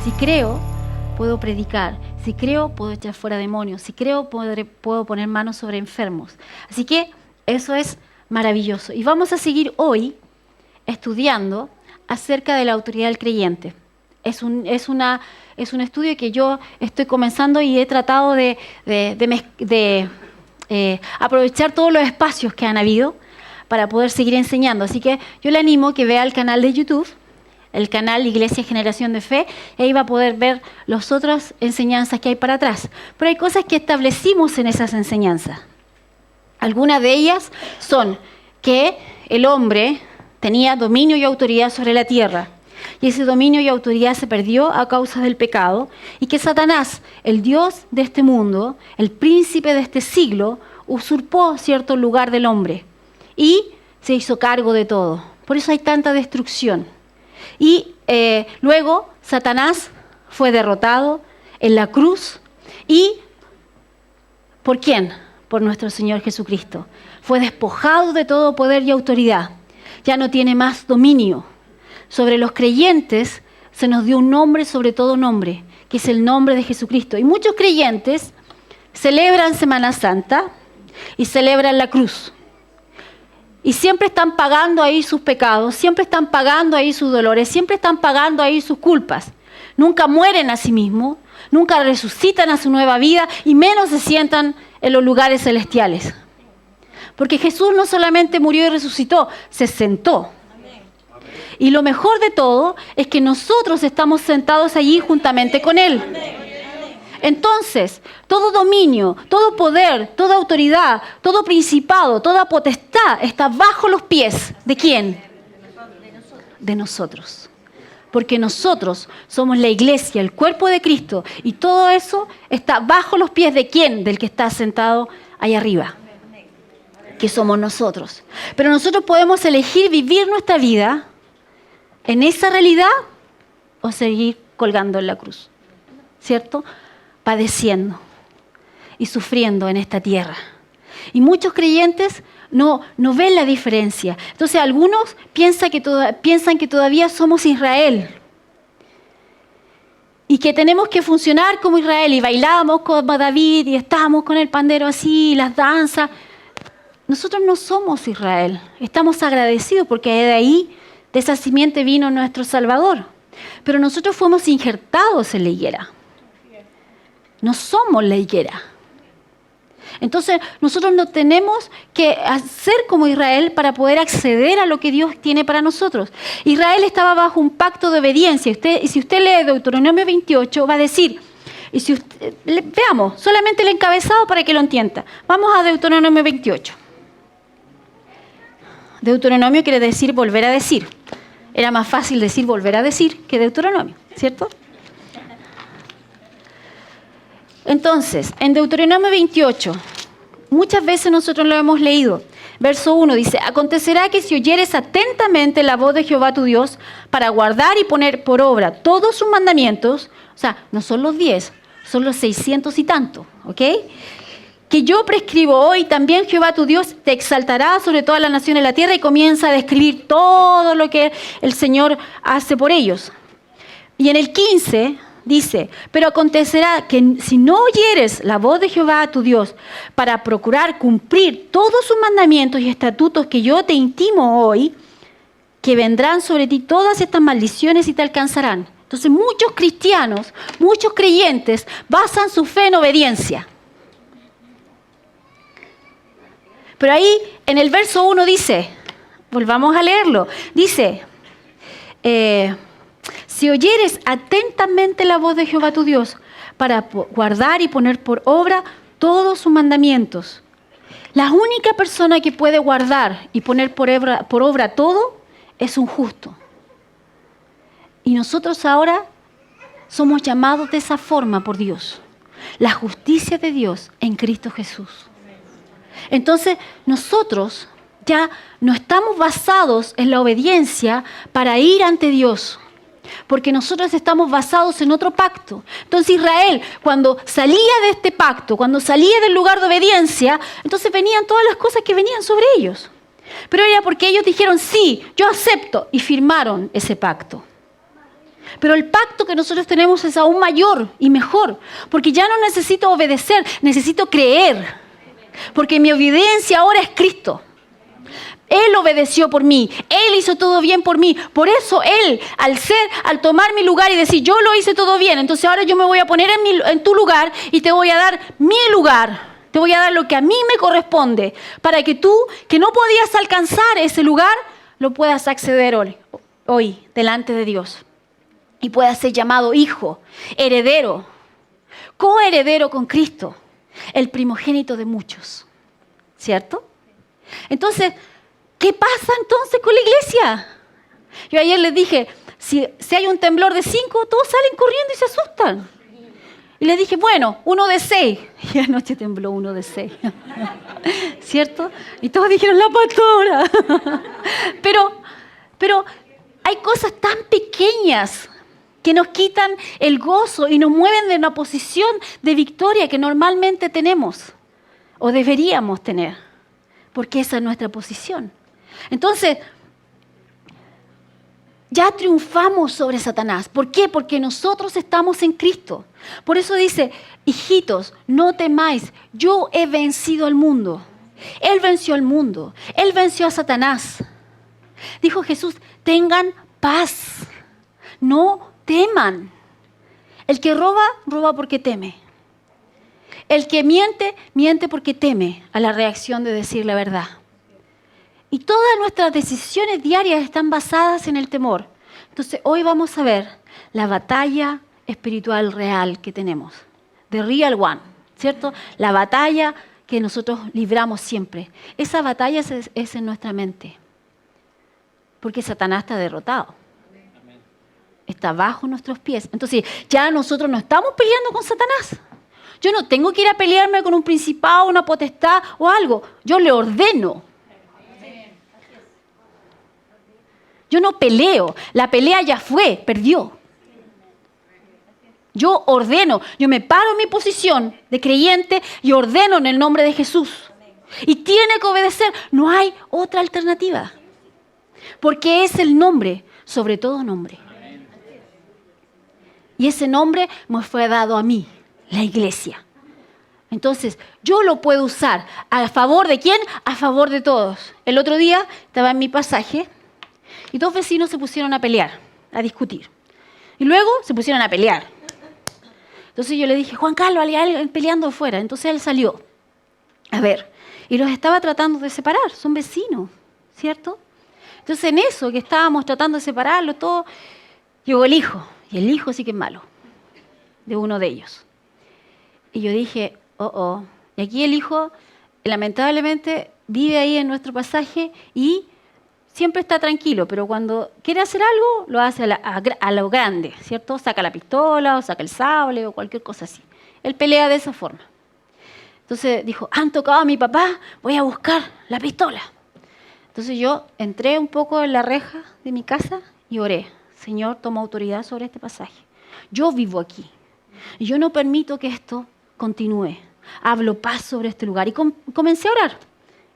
Si creo, puedo predicar. Si creo, puedo echar fuera demonios. Si creo, puedo poner manos sobre enfermos. Así que eso es maravilloso. Y vamos a seguir hoy estudiando acerca de la autoridad del creyente. Es un estudio que yo estoy comenzando y he tratado de aprovechar todos los espacios que han habido para poder seguir enseñando. Así que yo le animo que vea el canal de YouTube, el canal Iglesia Generación de Fe, y ahí va a poder ver las otras enseñanzas que hay para atrás. Pero hay cosas que establecimos en esas enseñanzas. Algunas de ellas son que el hombre tenía dominio y autoridad sobre la tierra, y ese dominio y autoridad se perdió a causa del pecado, y que Satanás, el Dios de este mundo, el príncipe de este siglo, usurpó cierto lugar del hombre y se hizo cargo de todo. Por eso hay tanta destrucción. Y luego Satanás fue derrotado en la cruz. ¿Y por quién? Por nuestro Señor Jesucristo. Fue despojado de todo poder y autoridad. Ya no tiene más dominio. Sobre los creyentes se nos dio un nombre sobre todo nombre, que es el nombre de Jesucristo. Y muchos creyentes celebran Semana Santa y celebran la cruz. Y siempre están pagando ahí sus pecados, siempre están pagando ahí sus dolores, siempre están pagando ahí sus culpas. Nunca mueren a sí mismos, nunca resucitan a su nueva vida y menos se sientan en los lugares celestiales. Porque Jesús no solamente murió y resucitó, se sentó. Y lo mejor de todo es que nosotros estamos sentados allí juntamente con Él. Entonces, todo dominio, todo poder, toda autoridad, todo principado, toda potestad está bajo los pies ¿de quién? De nosotros. Porque nosotros somos la iglesia, el cuerpo de Cristo, y todo eso está bajo los pies ¿de quién? Del que está sentado ahí arriba, que somos nosotros. Pero nosotros podemos elegir vivir nuestra vida en esa realidad o seguir colgando en la cruz, ¿cierto? Padeciendo y sufriendo en esta tierra. Y muchos creyentes no ven la diferencia. Entonces algunos piensan que todavía somos Israel y que tenemos que funcionar como Israel y bailamos como David y estamos con el pandero así, las danzas. Nosotros no somos Israel. Estamos agradecidos porque de esa simiente vino nuestro Salvador. Pero nosotros fuimos injertados en la higuera. No somos la higuera. Entonces, nosotros no tenemos que hacer como Israel para poder acceder a lo que Dios tiene para nosotros. Israel estaba bajo un pacto de obediencia. Y si usted lee Deuteronomio 28, va a decir, veamos, solamente el encabezado para que lo entienda. Vamos a Deuteronomio 28. Deuteronomio quiere decir volver a decir. Era más fácil decir volver a decir que Deuteronomio, ¿cierto? Entonces, en Deuteronomio 28, muchas veces nosotros lo hemos leído. Verso 1 dice, acontecerá que si oyeres atentamente la voz de Jehová tu Dios para guardar y poner por obra todos sus mandamientos, o sea, no son los 10, son los 600 y tanto, ¿ok? Que yo prescribo hoy, también Jehová tu Dios te exaltará sobre todas las naciones de la tierra, y comienza a describir todo lo que el Señor hace por ellos. Y en el 15 dice, pero acontecerá que si no oyeres la voz de Jehová tu Dios para procurar cumplir todos sus mandamientos y estatutos que yo te intimo hoy, que vendrán sobre ti todas estas maldiciones y te alcanzarán. Entonces muchos cristianos, muchos creyentes basan su fe en obediencia. Pero ahí en el verso 1 dice, volvamos a leerlo, dice, si oyeres atentamente la voz de Jehová tu Dios para guardar y poner por obra todos sus mandamientos. La única persona que puede guardar y poner por obra todo es un justo. Y nosotros ahora somos llamados de esa forma por Dios. La justicia de Dios en Cristo Jesús. Entonces nosotros ya no estamos basados en la obediencia para ir ante Dios, porque nosotros estamos basados en otro pacto. Entonces Israel, cuando salía de este pacto, cuando salía del lugar de obediencia, entonces venían todas las cosas que venían sobre ellos. Pero era porque ellos dijeron, sí, yo acepto, y firmaron ese pacto. Pero el pacto que nosotros tenemos es aún mayor y mejor, porque ya no necesito obedecer, necesito creer, porque mi obediencia ahora es Cristo. Él obedeció por mí, Él hizo todo bien por mí. Por eso Él, al tomar mi lugar y decir, yo lo hice todo bien, entonces ahora yo me voy a poner en tu lugar y te voy a dar mi lugar. Te voy a dar lo que a mí me corresponde, para que tú, que no podías alcanzar ese lugar, lo puedas acceder hoy delante de Dios. Y puedas ser llamado hijo, heredero, coheredero con Cristo, el primogénito de muchos. ¿Cierto? Entonces, ¿qué pasa entonces con la iglesia? Yo ayer les dije, si hay un temblor de 5, todos salen corriendo y se asustan. Y les dije, bueno, 1 de 6. Y anoche tembló 1 de 6. ¿Cierto? Y todos dijeron, la pastora. Pero hay cosas tan pequeñas que nos quitan el gozo y nos mueven de una posición de victoria que normalmente tenemos o deberíamos tener, porque esa es nuestra posición. Entonces, ya triunfamos sobre Satanás. ¿Por qué? Porque nosotros estamos en Cristo. Por eso dice, hijitos, no temáis, yo he vencido al mundo. Él venció al mundo, Él venció a Satanás. Dijo Jesús, tengan paz, no teman. El que roba, roba porque teme. El que miente, miente porque teme a la reacción de decir la verdad. Y todas nuestras decisiones diarias están basadas en el temor. Entonces, hoy vamos a ver la batalla espiritual real que tenemos. The real one, ¿cierto? La batalla que nosotros libramos siempre. Esa batalla es en nuestra mente. Porque Satanás está derrotado. Está bajo nuestros pies. Entonces, ya nosotros no estamos peleando con Satanás. Yo no tengo que ir a pelearme con un principado, una potestad o algo. Yo le ordeno. Yo no peleo. La pelea ya fue, perdió. Yo ordeno. Yo me paro en mi posición de creyente y ordeno en el nombre de Jesús. Y tiene que obedecer. No hay otra alternativa. Porque es el nombre, sobre todo nombre. Y ese nombre me fue dado a mí, la iglesia. Entonces, yo lo puedo usar. ¿A favor de quién? A favor de todos. El otro día estaba en mi pasaje y 2 vecinos se pusieron a pelear, a discutir. Y luego se pusieron a pelear. Entonces yo le dije, Juan Carlos, hay alguien peleando afuera. Entonces él salió a ver. Y los estaba tratando de separar. Son vecinos, ¿cierto? Entonces en eso que estábamos tratando de separarlos, todo, llegó el hijo. Y el hijo sí que es malo, de uno de ellos. Y yo dije, Y aquí el hijo, lamentablemente, vive ahí en nuestro pasaje y siempre está tranquilo, pero cuando quiere hacer algo, lo hace a lo grande, ¿cierto? Saca la pistola, o saca el sable, o cualquier cosa así. Él pelea de esa forma. Entonces dijo, han tocado a mi papá, voy a buscar la pistola. Entonces yo entré un poco en la reja de mi casa y oré. Señor, toma autoridad sobre este pasaje. Yo vivo aquí. Y yo no permito que esto continúe. Hablo paz sobre este lugar. Y comencé a orar.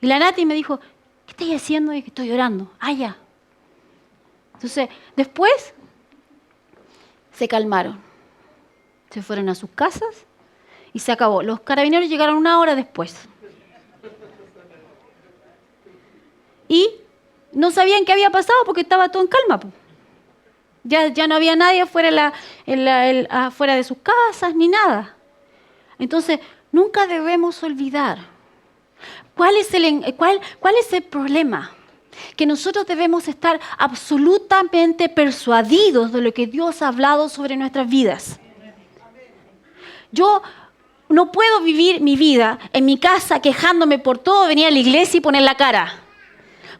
Y la Nati me dijo, ¿qué estoy haciendo? Y que estoy orando. Ya. Entonces, después se calmaron. Se fueron a sus casas y se acabó. Los carabineros llegaron 1 hora después. Y no sabían qué había pasado porque estaba todo en calma. Ya no había nadie afuera, afuera de sus casas ni nada. Entonces, nunca debemos olvidar. ¿Cuál es el problema? Que nosotros debemos estar absolutamente persuadidos de lo que Dios ha hablado sobre nuestras vidas. Yo no puedo vivir mi vida en mi casa quejándome por todo, venir a la iglesia y poner la cara.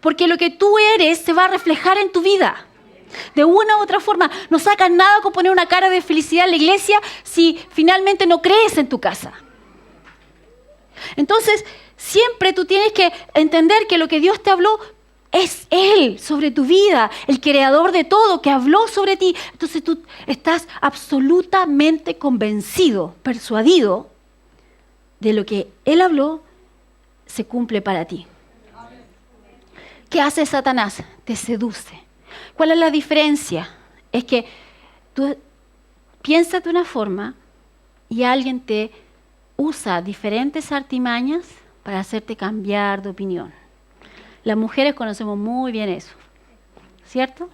Porque lo que tú eres se va a reflejar en tu vida. De una u otra forma, no sacas nada con poner una cara de felicidad en la iglesia si finalmente no crees en tu casa. Entonces, siempre tú tienes que entender que lo que Dios te habló es Él sobre tu vida, el creador de todo, que habló sobre ti. Entonces tú estás absolutamente convencido, persuadido de lo que Él habló se cumple para ti. ¿Qué hace Satanás? Te seduce. ¿Cuál es la diferencia? Es que Tú piensas de una forma y alguien te usa diferentes artimañas para hacerte cambiar de opinión. Las mujeres conocemos muy bien eso, ¿cierto?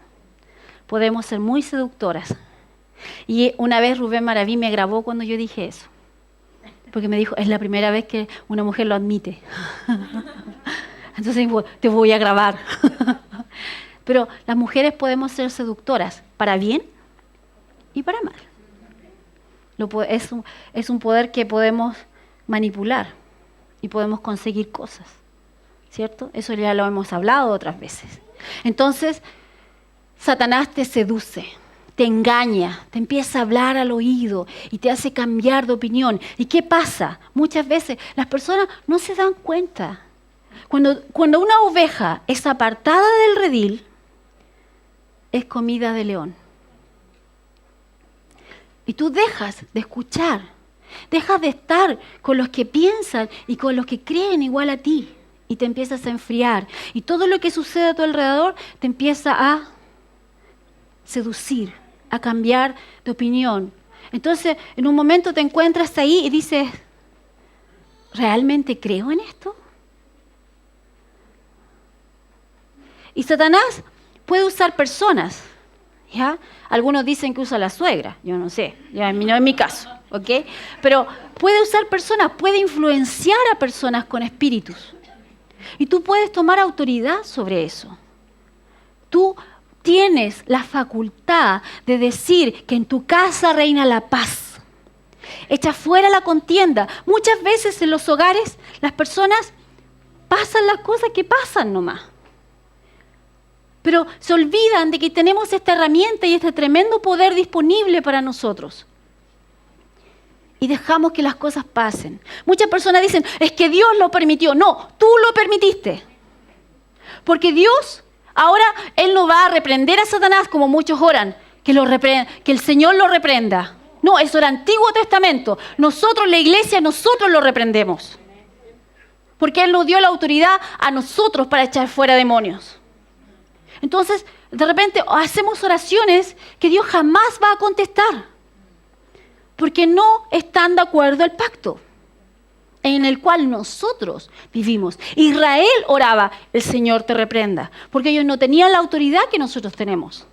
Podemos ser muy seductoras. Y una vez Rubén Maraví me grabó cuando yo dije eso. Porque me dijo, es la primera vez que una mujer lo admite. Entonces dijo, te voy a grabar. Pero las mujeres podemos ser seductoras, para bien y para mal. Es un poder que podemos manipular y podemos conseguir cosas, ¿cierto? Eso ya lo hemos hablado otras veces. Entonces, Satanás te seduce, te engaña, te empieza a hablar al oído y te hace cambiar de opinión. ¿Y qué pasa? Muchas veces las personas no se dan cuenta. Cuando una oveja es apartada del redil, es comida de león. Y tú dejas de escuchar, dejas de estar con los que piensan y con los que creen igual a ti. Y te empiezas a enfriar. Y todo lo que sucede a tu alrededor te empieza a seducir, a cambiar de opinión. Entonces, en un momento te encuentras ahí y dices, ¿realmente creo en esto? Y Satanás puede usar personas, ¿ya? Algunos dicen que usa a la suegra, yo no sé, ya no es mi caso, ¿ok? Pero puede usar personas, puede influenciar a personas con espíritus. Y tú puedes tomar autoridad sobre eso. Tú tienes la facultad de decir que en tu casa reina la paz. Echa fuera la contienda. Muchas veces en los hogares las personas pasan las cosas que pasan nomás. Pero se olvidan de que tenemos esta herramienta y este tremendo poder disponible para nosotros. Y dejamos que las cosas pasen. Muchas personas dicen, es que Dios lo permitió. No, tú lo permitiste. Porque Dios, ahora Él no va a reprender a Satanás como muchos oran, que el Señor lo reprenda. No, eso era Antiguo Testamento. Nosotros, la iglesia, nosotros lo reprendemos. Porque Él nos dio la autoridad a nosotros para echar fuera demonios. Entonces, de repente hacemos oraciones que Dios jamás va a contestar. Porque no están de acuerdo al pacto en el cual nosotros vivimos. Israel oraba, el Señor te reprenda. Porque ellos no tenían la autoridad que nosotros tenemos.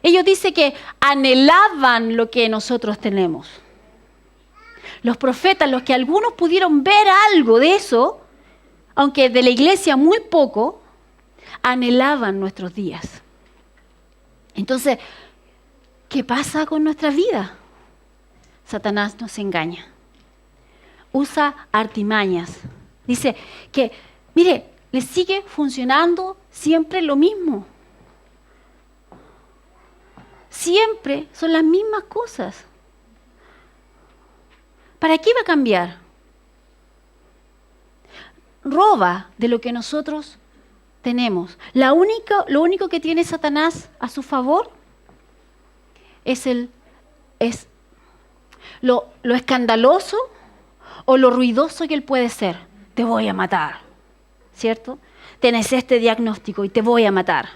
Ellos dicen que anhelaban lo que nosotros tenemos. Los profetas, los que algunos pudieron ver algo de eso, aunque de la iglesia muy poco, anhelaban nuestros días. Entonces, ¿qué pasa con nuestra vida? Satanás nos engaña. Usa artimañas. Dice que, mire, le sigue funcionando siempre lo mismo. Siempre son las mismas cosas. ¿Para qué va a cambiar? Roba de lo que nosotros tenemos. Lo único que tiene Satanás a su favor es lo escandaloso o lo ruidoso que él puede ser. Te voy a matar, ¿cierto? Tienes este diagnóstico y te voy a matar.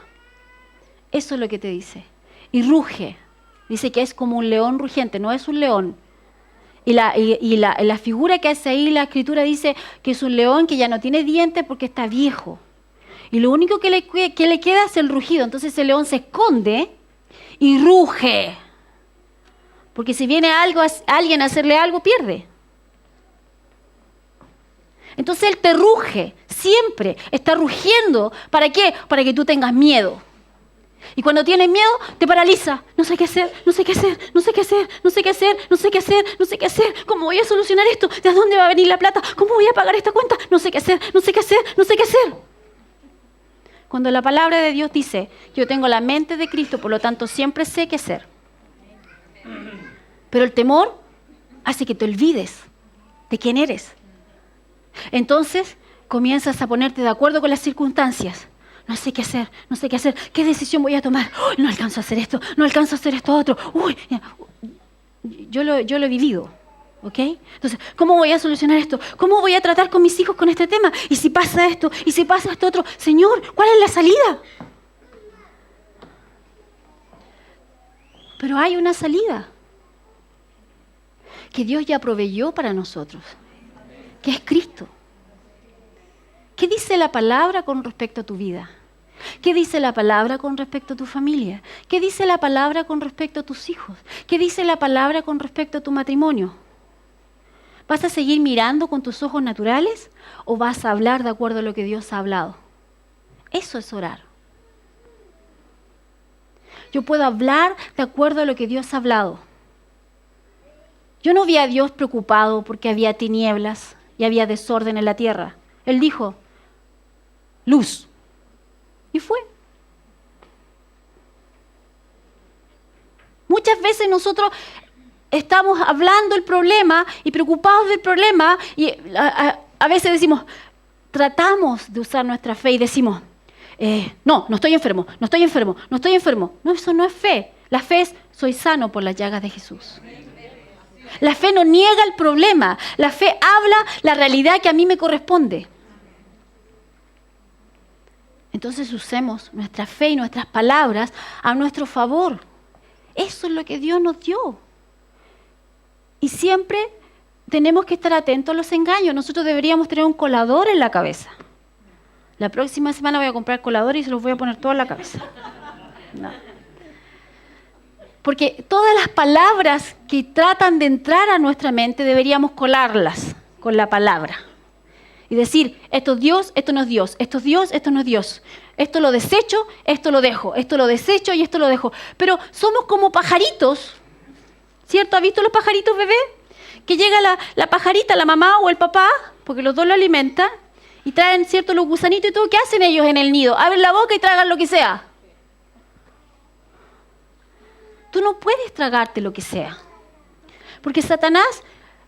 Eso es lo que te dice. Y ruge. Dice que es como un león rugiente, no es un león. Y la figura que hace ahí la escritura dice que es un león que ya no tiene dientes porque está viejo. Y lo único que le queda es el rugido. Entonces el león se esconde y ruge. Porque si viene alguien a hacerle algo, pierde. Entonces él te ruge, siempre está rugiendo. ¿Para qué? Para que tú tengas miedo. Y cuando tienes miedo, te paraliza. No sé qué hacer, no sé qué hacer, no sé qué hacer, no sé qué hacer, no sé qué hacer, no sé qué hacer. ¿Cómo voy a solucionar esto? ¿De dónde va a venir la plata? ¿Cómo voy a pagar esta cuenta? No sé qué hacer, no sé qué hacer, no sé qué hacer. Cuando la palabra de Dios dice, yo tengo la mente de Cristo, por lo tanto siempre sé qué hacer. Pero el temor hace que te olvides de quién eres. Entonces comienzas a ponerte de acuerdo con las circunstancias. No sé qué hacer, no sé qué hacer. ¿Qué decisión voy a tomar? ¡Oh, no alcanzo a hacer esto, no alcanzo a hacer esto otro! ¡Uy! Yo lo he vivido, ¿ok? Entonces, ¿cómo voy a solucionar esto? ¿Cómo voy a tratar con mis hijos con este tema? ¿Y si pasa esto? ¿Y si pasa esto otro? Señor, ¿cuál es la salida? Pero hay una salida que Dios ya proveyó para nosotros, que es Cristo. ¿Qué dice la palabra con respecto a tu vida? ¿Qué dice la palabra con respecto a tu familia? ¿Qué dice la palabra con respecto a tus hijos? ¿Qué dice la palabra con respecto a tu matrimonio? ¿Vas a seguir mirando con tus ojos naturales o vas a hablar de acuerdo a lo que Dios ha hablado? Eso es orar. Yo puedo hablar de acuerdo a lo que Dios ha hablado. Yo no vi a Dios preocupado porque había tinieblas y había desorden en la tierra. Él dijo, luz. Y fue. Muchas veces nosotros estamos hablando del problema y preocupados del problema y a veces decimos, tratamos de usar nuestra fe y decimos, no estoy enfermo, no estoy enfermo, no estoy enfermo. No, eso no es fe. La fe es, soy sano por las llagas de Jesús. La fe no niega el problema. La fe habla la realidad que a mí me corresponde. Entonces usemos nuestra fe y nuestras palabras a nuestro favor. Eso es lo que Dios nos dio. Y siempre tenemos que estar atentos a los engaños. Nosotros deberíamos tener un colador en la cabeza. La próxima semana voy a comprar coladores y se los voy a poner todo en la cabeza. No. Porque todas las palabras que tratan de entrar a nuestra mente deberíamos colarlas con la palabra. Y decir, esto es Dios, esto no es Dios, esto es Dios, esto no es Dios. Esto lo desecho, esto lo dejo, esto lo desecho y esto lo dejo. Pero somos como pajaritos, ¿cierto? ¿Has visto los pajaritos bebé? Que llega la pajarita, la mamá o el papá, porque los dos lo alimentan, y traen, ¿cierto?, los gusanitos y todo. ¿Qué hacen ellos en el nido? Abren la boca y tragan lo que sea. Tú no puedes tragarte lo que sea. Porque Satanás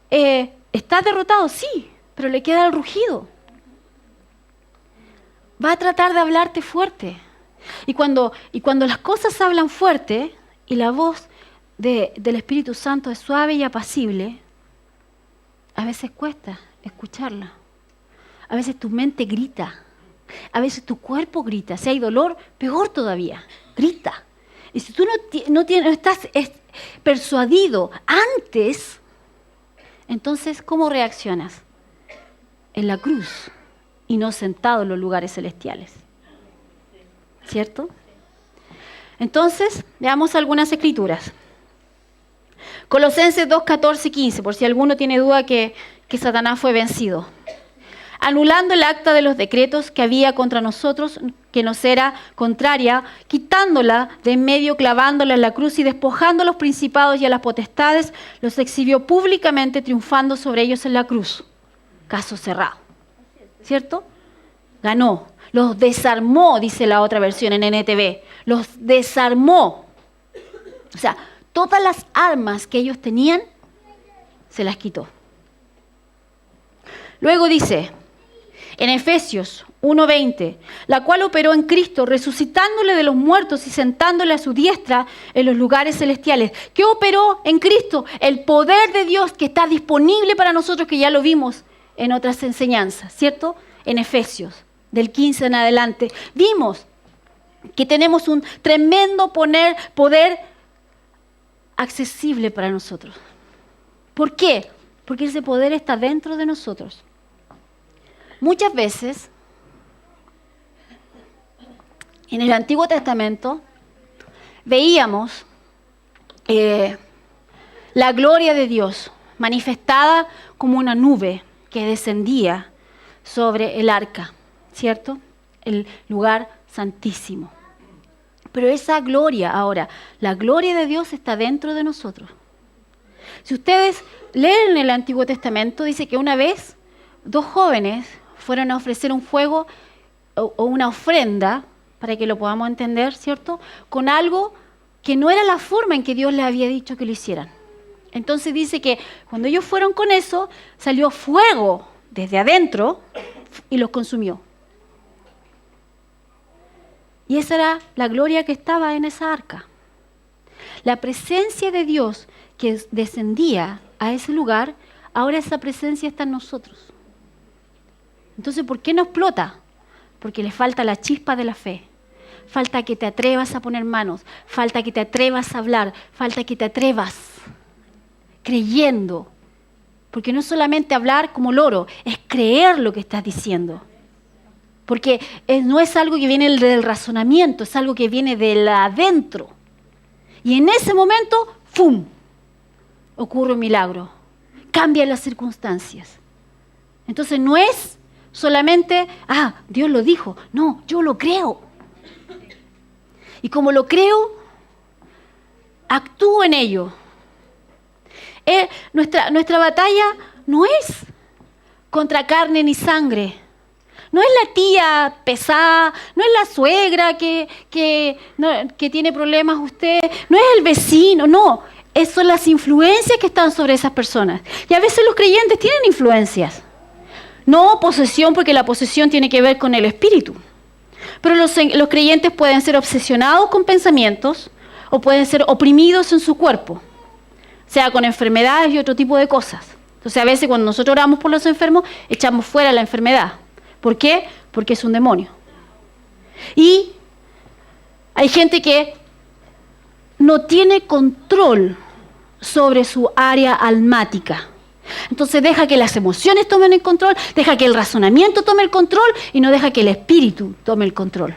está derrotado, sí, pero le queda el rugido. Va a tratar de hablarte fuerte. Y cuando las cosas hablan fuerte y la voz del Espíritu Santo es suave y apacible, a veces cuesta escucharla. A veces tu mente grita. A veces tu cuerpo grita. Si hay dolor, peor todavía, grita. Y si tú no estás persuadido antes, entonces, ¿cómo reaccionas? En la cruz y no sentado en los lugares celestiales. ¿Cierto? Entonces, veamos algunas escrituras. Colosenses 2, 14 y 15, por si alguno tiene duda que Satanás fue vencido. Anulando el acta de los decretos que había contra nosotros, que nos era contraria, quitándola de en medio, clavándola en la cruz y despojando a los principados y a las potestades, los exhibió públicamente, triunfando sobre ellos en la cruz. Caso cerrado. ¿Cierto? Ganó. Los desarmó, dice la otra versión en NTV. Los desarmó. O sea, todas las armas que ellos tenían, se las quitó. Luego dice, en Efesios 1:20, la cual operó en Cristo, resucitándole de los muertos y sentándole a su diestra en los lugares celestiales. ¿Qué operó en Cristo? El poder de Dios que está disponible para nosotros, que ya lo vimos en otras enseñanzas, ¿cierto? En Efesios, del 15 en adelante. Vimos que tenemos un tremendo poder accesible para nosotros. ¿Por qué? Porque ese poder está dentro de nosotros. Muchas veces, en el Antiguo Testamento, veíamos la gloria de Dios manifestada como una nube que descendía sobre el arca, ¿cierto? El lugar santísimo. Pero esa gloria ahora, la gloria de Dios está dentro de nosotros. Si ustedes leen el Antiguo Testamento, dice que una vez 2 jóvenes fueron a ofrecer un fuego o una ofrenda, para que lo podamos entender, ¿cierto?, con algo que no era la forma en que Dios les había dicho que lo hicieran. Entonces dice que cuando ellos fueron con eso, salió fuego desde adentro y los consumió. Y esa era la gloria que estaba en esa arca. La presencia de Dios que descendía a ese lugar, ahora esa presencia está en nosotros. Entonces, ¿por qué no explota? Porque le falta la chispa de la fe. falta que te atrevas a poner manos, falta que te atrevas a hablar, falta que te atrevas creyendo. Porque no es solamente hablar como loro, es creer lo que estás diciendo. Porque no es algo que viene del razonamiento, es algo que viene de adentro. Y en ese momento, ¡fum!, ocurre un milagro. Cambian las circunstancias. Entonces no es solamente, Dios lo dijo. No, yo lo creo. Y como lo creo, actúo en ello. Nuestra batalla no es contra carne ni sangre. No es la tía pesada, no es la suegra que tiene problemas usted, no es el vecino, no. Son las influencias que están sobre esas personas. Y a veces los creyentes tienen influencias. No posesión, porque la posesión tiene que ver con el espíritu. Pero los creyentes pueden ser obsesionados con pensamientos o pueden ser oprimidos en su cuerpo, sea con enfermedades y otro tipo de cosas. Entonces a veces cuando nosotros oramos por los enfermos, echamos fuera la enfermedad. ¿Por qué? Porque es un demonio. Y hay gente que no tiene control sobre su área almática. Entonces deja que las emociones tomen el control, deja que el razonamiento tome el control y no deja que el espíritu tome el control.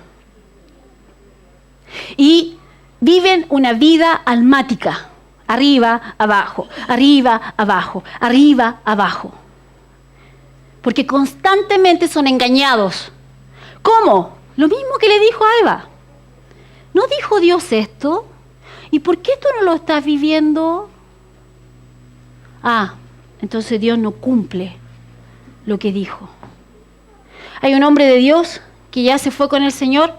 Y viven una vida almática. Arriba, abajo, arriba, abajo, arriba, abajo. Porque constantemente son engañados. ¿Cómo? Lo mismo que le dijo a Eva. ¿No dijo Dios esto? ¿Y por qué tú no lo estás viviendo? Entonces Dios no cumple lo que dijo. Hay un hombre de Dios que ya se fue con el Señor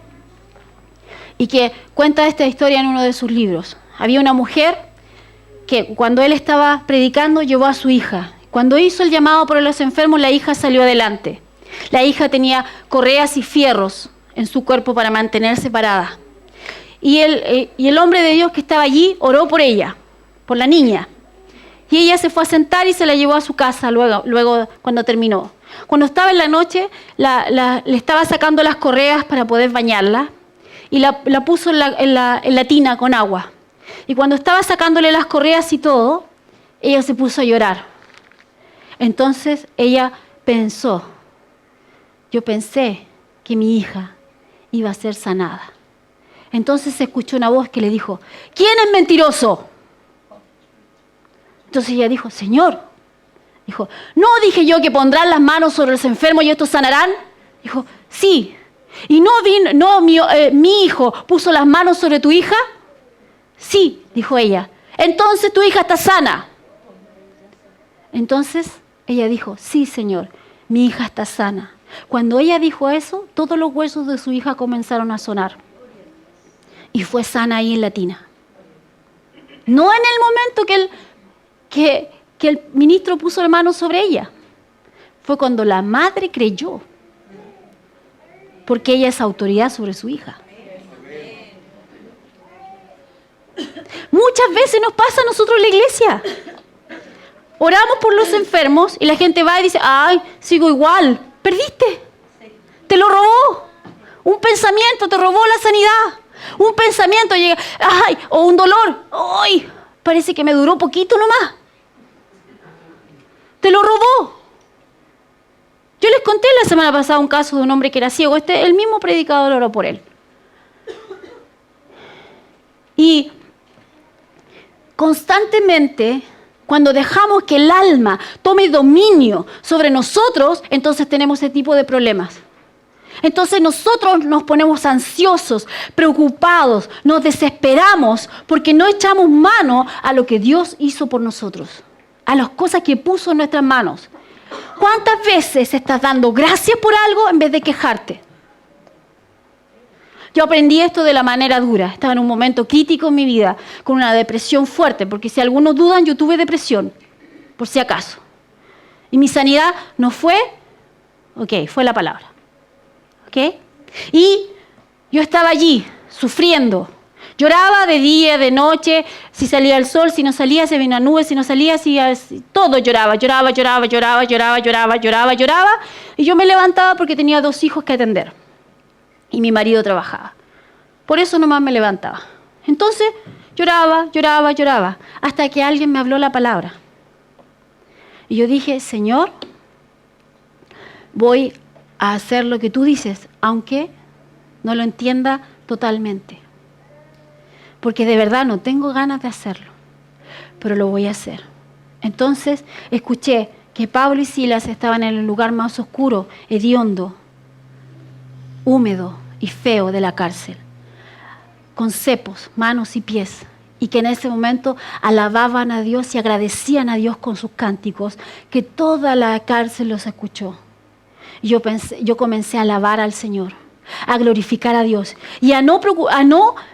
y que cuenta esta historia en uno de sus libros. Había una mujer que cuando él estaba predicando llevó a su hija. Cuando hizo el llamado por los enfermos, la hija salió adelante. La hija tenía correas y fierros en su cuerpo para mantenerse parada. Y el hombre de Dios que estaba allí oró por ella, por la niña. Y ella se fue a sentar y se la llevó a su casa luego cuando terminó. Cuando estaba en la noche, le estaba sacando las correas para poder bañarla y la puso en la tina con agua. Y cuando estaba sacándole las correas y todo, ella se puso a llorar. Entonces ella pensó, yo pensé que mi hija iba a ser sanada. Entonces se escuchó una voz que le dijo, ¿quién es mentiroso? Entonces ella dijo, Señor. Dijo, ¿no dije yo que pondrán las manos sobre los enfermos y estos sanarán? Dijo, sí. ¿Y mi hijo puso las manos sobre tu hija? Sí, dijo ella. Entonces tu hija está sana. Entonces ella dijo, sí, Señor, mi hija está sana. Cuando ella dijo eso, todos los huesos de su hija comenzaron a sonar. Y fue sana ahí en la tina. No en el momento que el ministro puso la mano sobre ella. Fue cuando la madre creyó. Porque ella es autoridad sobre su hija. Muchas veces nos pasa a nosotros en la iglesia. Oramos por los enfermos y la gente va y dice, ay, sigo igual. Perdiste. Te lo robó. Un pensamiento te robó la sanidad. Un pensamiento llega, ay, o un dolor. Ay, parece que me duró poquito nomás. Te lo robó. Yo les conté la semana pasada un caso de un hombre que era ciego. El mismo predicador oró por él. Y constantemente, cuando dejamos que el alma tome dominio sobre nosotros, entonces tenemos ese tipo de problemas. Entonces nosotros nos ponemos ansiosos, preocupados, nos desesperamos porque no echamos mano a lo que Dios hizo por nosotros, a las cosas que puso en nuestras manos. ¿Cuántas veces estás dando gracias por algo en vez de quejarte? Yo aprendí esto de la manera dura. Estaba en un momento crítico en mi vida, con una depresión fuerte, porque si algunos dudan, yo tuve depresión, por si acaso. Y mi sanidad no fue, fue la palabra. Y yo estaba allí, sufriendo. Lloraba de día, de noche, si salía el sol, si no salía, si había una nube, si no salía, todo lloraba. Y yo me levantaba porque tenía 2 hijos que atender. Y mi marido trabajaba. Por eso nomás me levantaba. Entonces lloraba, hasta que alguien me habló la palabra. Y yo dije, Señor, voy a hacer lo que tú dices, aunque no lo entienda totalmente. Porque de verdad no tengo ganas de hacerlo, pero lo voy a hacer. Entonces escuché que Pablo y Silas estaban en el lugar más oscuro, hediondo, húmedo y feo de la cárcel, con cepos, manos y pies, y que en ese momento alababan a Dios y agradecían a Dios con sus cánticos, que toda la cárcel los escuchó. Y yo comencé a alabar al Señor, a glorificar a Dios y a no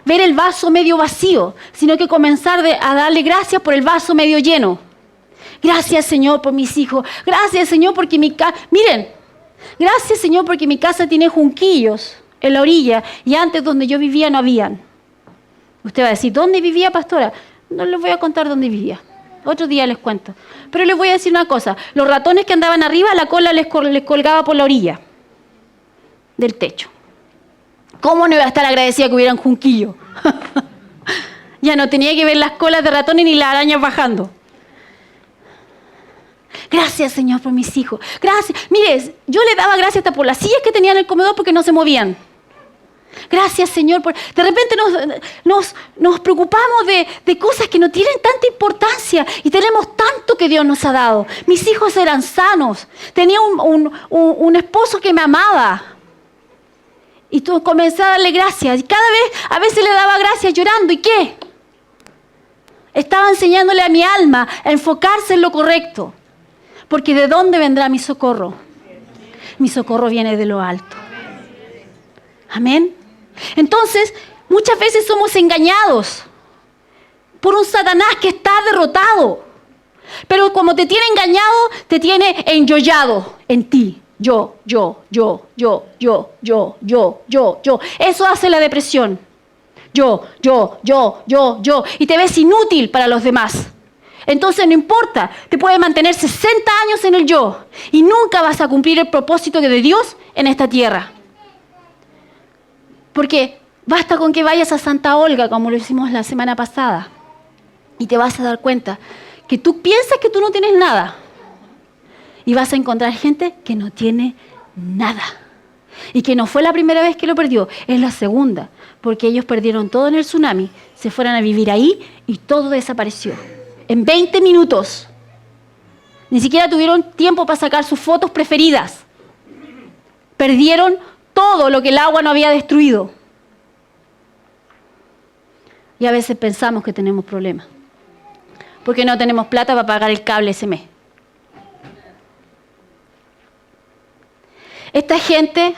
ver el vaso medio vacío, sino que comenzar a darle gracias por el vaso medio lleno. Gracias, Señor, por mis hijos. Gracias, Señor, porque gracias, Señor, porque mi casa tiene junquillos en la orilla y antes donde yo vivía no habían. Usted va a decir, ¿dónde vivía, pastora? No les voy a contar dónde vivía. Otro día les cuento. Pero les voy a decir una cosa. Los ratones que andaban arriba, la cola les colgaba por la orilla del techo. ¿Cómo no iba a estar agradecida que hubiera un junquillo? Ya no tenía que ver las colas de ratones ni las arañas bajando. Gracias, Señor, por mis hijos. Gracias. Mire, yo le daba gracias hasta por las sillas que tenía en el comedor porque no se movían. Gracias, Señor. De repente nos preocupamos de cosas que no tienen tanta importancia y tenemos tanto que Dios nos ha dado. Mis hijos eran sanos. Tenía un esposo que me amaba. Y tú comencé a darle gracias. Y a veces le daba gracias llorando. ¿Y qué? Estaba enseñándole a mi alma a enfocarse en lo correcto. Porque ¿de dónde vendrá mi socorro? Mi socorro viene de lo alto. Amén. Entonces, muchas veces somos engañados por un Satanás que está derrotado. Pero como te tiene engañado, te tiene enyollado en ti. Yo. Eso hace la depresión. Yo. Y te ves inútil para los demás. Entonces no importa, te puede mantener 60 años en el yo y nunca vas a cumplir el propósito de Dios en esta tierra. Porque basta con que vayas a Santa Olga, como lo hicimos la semana pasada, y te vas a dar cuenta que tú piensas que tú no tienes nada y vas a encontrar gente que no tiene nada. Y que no fue la primera vez que lo perdió, es la segunda, porque ellos perdieron todo en el tsunami, se fueron a vivir ahí y todo desapareció. En 20 minutos. Ni siquiera tuvieron tiempo para sacar sus fotos preferidas. Perdieron todo lo que el agua no había destruido. Y a veces pensamos que tenemos problemas. Porque no tenemos plata para pagar el cable ese mes. Esta gente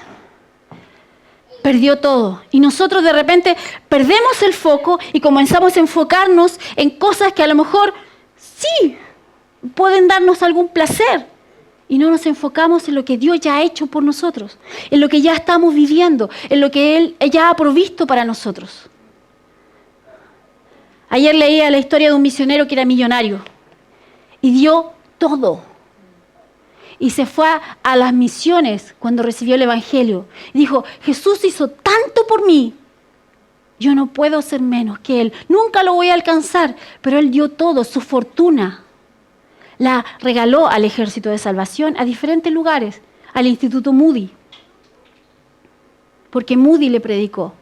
perdió todo. Y nosotros de repente perdemos el foco y comenzamos a enfocarnos en cosas que a lo mejor sí pueden darnos algún placer. Y no nos enfocamos en lo que Dios ya ha hecho por nosotros, en lo que ya estamos viviendo, en lo que Él ya ha provisto para nosotros. Ayer leía la historia de un misionero que era millonario y dio todo. Y se fue a las misiones cuando recibió el Evangelio. Y dijo, Jesús hizo tanto por mí. Yo no puedo ser menos que Él. Nunca lo voy a alcanzar. Pero Él dio todo, su fortuna. La regaló al Ejército de Salvación, a diferentes lugares. Al Instituto Moody. Porque Moody le predicó.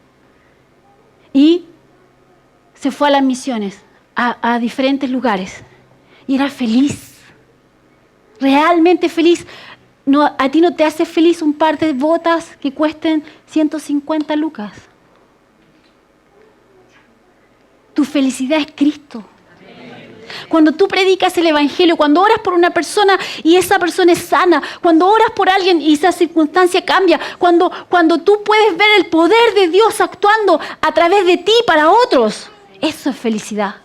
Y se fue a las misiones, a diferentes lugares. Y era feliz. Realmente feliz. No, a ti no te hace feliz un par de botas que cuesten 150 lucas. Tu felicidad es Cristo. Cuando tú predicas el Evangelio, cuando oras por una persona y esa persona es sana, cuando oras por alguien y esa circunstancia cambia, cuando tú puedes ver el poder de Dios actuando a través de ti para otros, eso es felicidad.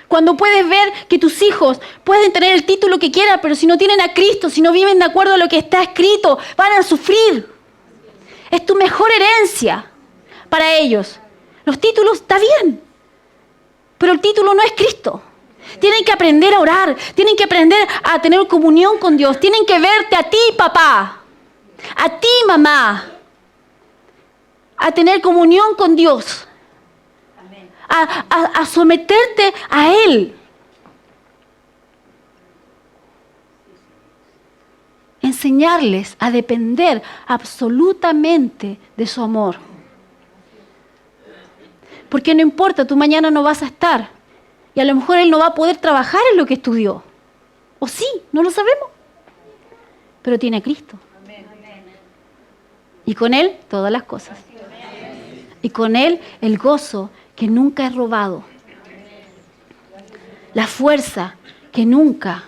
Cuando puedes ver que tus hijos pueden tener el título que quieran, pero si no tienen a Cristo, si no viven de acuerdo a lo que está escrito, van a sufrir. Es tu mejor herencia para ellos. Los títulos está bien, pero el título no es Cristo. Tienen que aprender a orar, tienen que aprender a tener comunión con Dios, tienen que verte a ti, papá, a ti, mamá, a tener comunión con Dios, a someterte a Él. Enseñarles a depender absolutamente de su amor. Porque no importa, tú mañana no vas a estar. Y a lo mejor Él no va a poder trabajar en lo que estudió. O sí, no lo sabemos. Pero tiene a Cristo. Y con Él todas las cosas. Y con Él el gozo que nunca es robado. La fuerza que nunca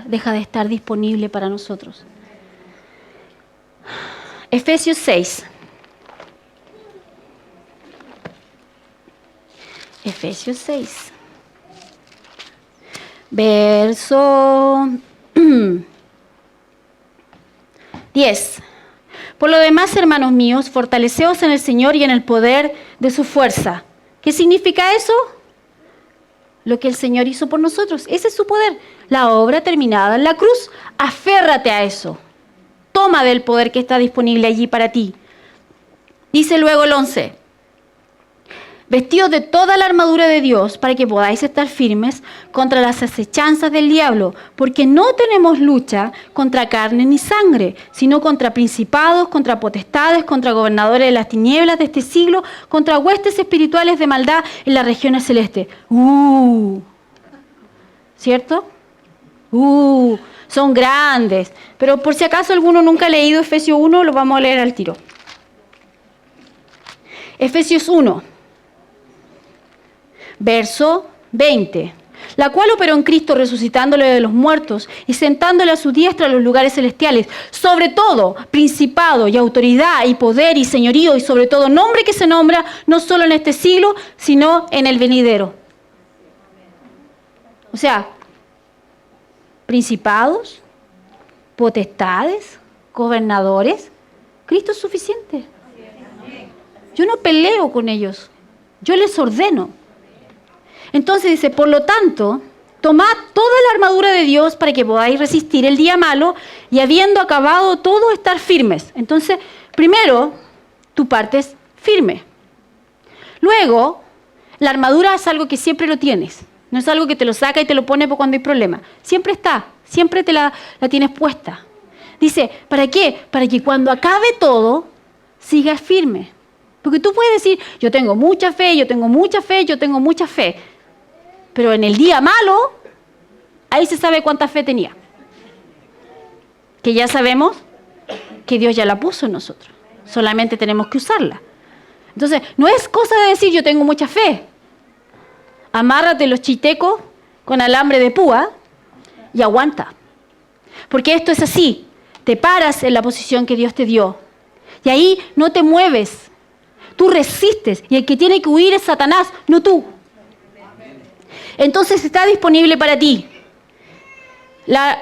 deja de estar disponible para nosotros. Efesios 6. Efesios 6. Verso 10. Por lo demás, hermanos míos, fortaleceos en el Señor y en el poder de su fuerza. ¿Qué significa eso? Lo que el Señor hizo por nosotros. Ese es su poder. La obra terminada en la cruz. Aférrate a eso. Toma del poder que está disponible allí para ti. Dice luego el 11. Vestidos de toda la armadura de Dios para que podáis estar firmes contra las acechanzas del diablo, porque no tenemos lucha contra carne ni sangre, sino contra principados, contra potestades, contra gobernadores de las tinieblas de este siglo, contra huestes espirituales de maldad en las regiones celestes. ¿Cierto? Son grandes. Pero por si acaso alguno nunca ha leído Efesios 1, lo vamos a leer al tiro. Efesios 1. Verso 20. La cual operó en Cristo resucitándole de los muertos y sentándole a su diestra en los lugares celestiales, sobre todo principado y autoridad y poder y señorío y sobre todo nombre que se nombra no solo en este siglo, sino en el venidero. O sea, principados, potestades, gobernadores, Cristo es suficiente. Yo no peleo con ellos, yo les ordeno. Entonces dice, por lo tanto, tomad toda la armadura de Dios para que podáis resistir el día malo y habiendo acabado todo, estar firmes. Entonces, primero, tu parte es firme. Luego, la armadura es algo que siempre lo tienes. No es algo que te lo saca y te lo pone por cuando hay problema. Siempre está, siempre te la tienes puesta. Dice, ¿para qué? Para que cuando acabe todo, sigas firme. Porque tú puedes decir, yo tengo mucha fe, yo tengo mucha fe, yo tengo mucha fe. Pero en el día malo, ahí se sabe cuánta fe tenía. Que ya sabemos que Dios ya la puso en nosotros. Solamente tenemos que usarla. Entonces, no es cosa de decir yo tengo mucha fe. Amárrate los chitecos con alambre de púa y aguanta. Porque esto es así. Te paras en la posición que Dios te dio. Y ahí no te mueves. Tú resistes. Y el que tiene que huir es Satanás, no tú. Entonces está disponible para ti. La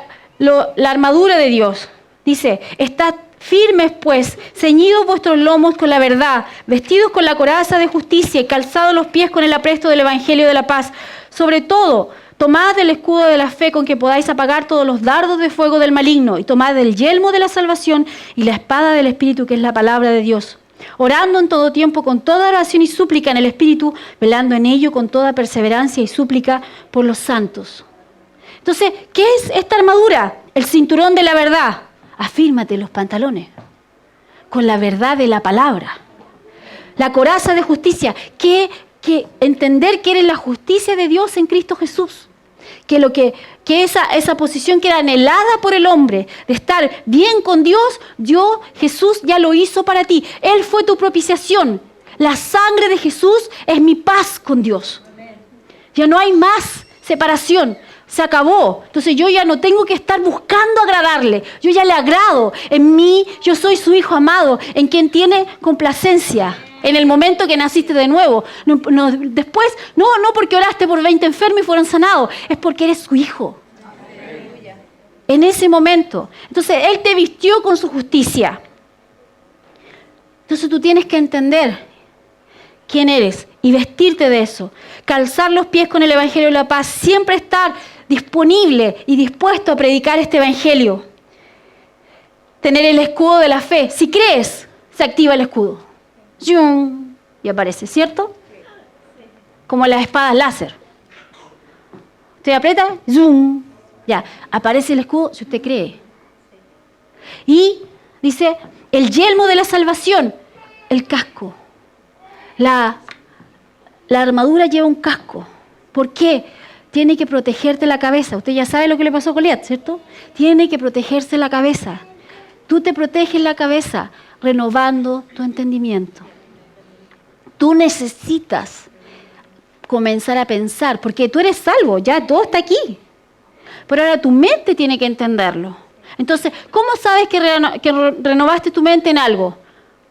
armadura de Dios. Dice, estad firmes pues, ceñidos vuestros lomos con la verdad, vestidos con la coraza de justicia y calzados los pies con el apresto del evangelio de la paz. Sobre todo, tomad el escudo de la fe con que podáis apagar todos los dardos de fuego del maligno y tomad el yelmo de la salvación y la espada del Espíritu que es la palabra de Dios. Orando en todo tiempo con toda oración y súplica en el Espíritu, velando en ello con toda perseverancia y súplica por los santos. Entonces, ¿qué es esta armadura? El cinturón de la verdad. Afírmate los pantalones con la verdad de la palabra. La coraza de justicia, que entender que eres la justicia de Dios en Cristo Jesús. Que esa posición que era anhelada por el hombre, de estar bien con Dios, Jesús ya lo hizo para ti. Él fue tu propiciación. La sangre de Jesús es mi paz con Dios. Ya no hay más separación. Se acabó. Entonces yo ya no tengo que estar buscando agradarle. Yo ya le agrado. En mí yo soy su hijo amado, en quien tiene complacencia. En el momento que naciste de nuevo. Después, no porque oraste por 20 enfermos y fueron sanados. Es porque eres su hijo. En ese momento. Entonces Él te vistió con su justicia. Entonces tú tienes que entender quién eres y vestirte de eso. Calzar los pies con el evangelio de la paz. Siempre estar disponible y dispuesto a predicar este evangelio. tener el escudo de la fe. Si crees, se activa el escudo. ¡Yum! Y aparece, ¿cierto? Como las espadas láser. Usted aprieta, ¡zoom! Ya, aparece el escudo si usted cree. Y dice, el yelmo de la salvación, el casco. La armadura lleva un casco. ¿Por qué? Tiene que protegerte la cabeza. Usted ya sabe lo que le pasó a Goliat, ¿cierto? Tiene que protegerse la cabeza. Tú te proteges la cabeza renovando tu entendimiento. Tú necesitas comenzar a pensar, porque tú eres salvo, ya todo está aquí. Pero ahora tu mente tiene que entenderlo. Entonces, ¿cómo sabes que renovaste tu mente en algo?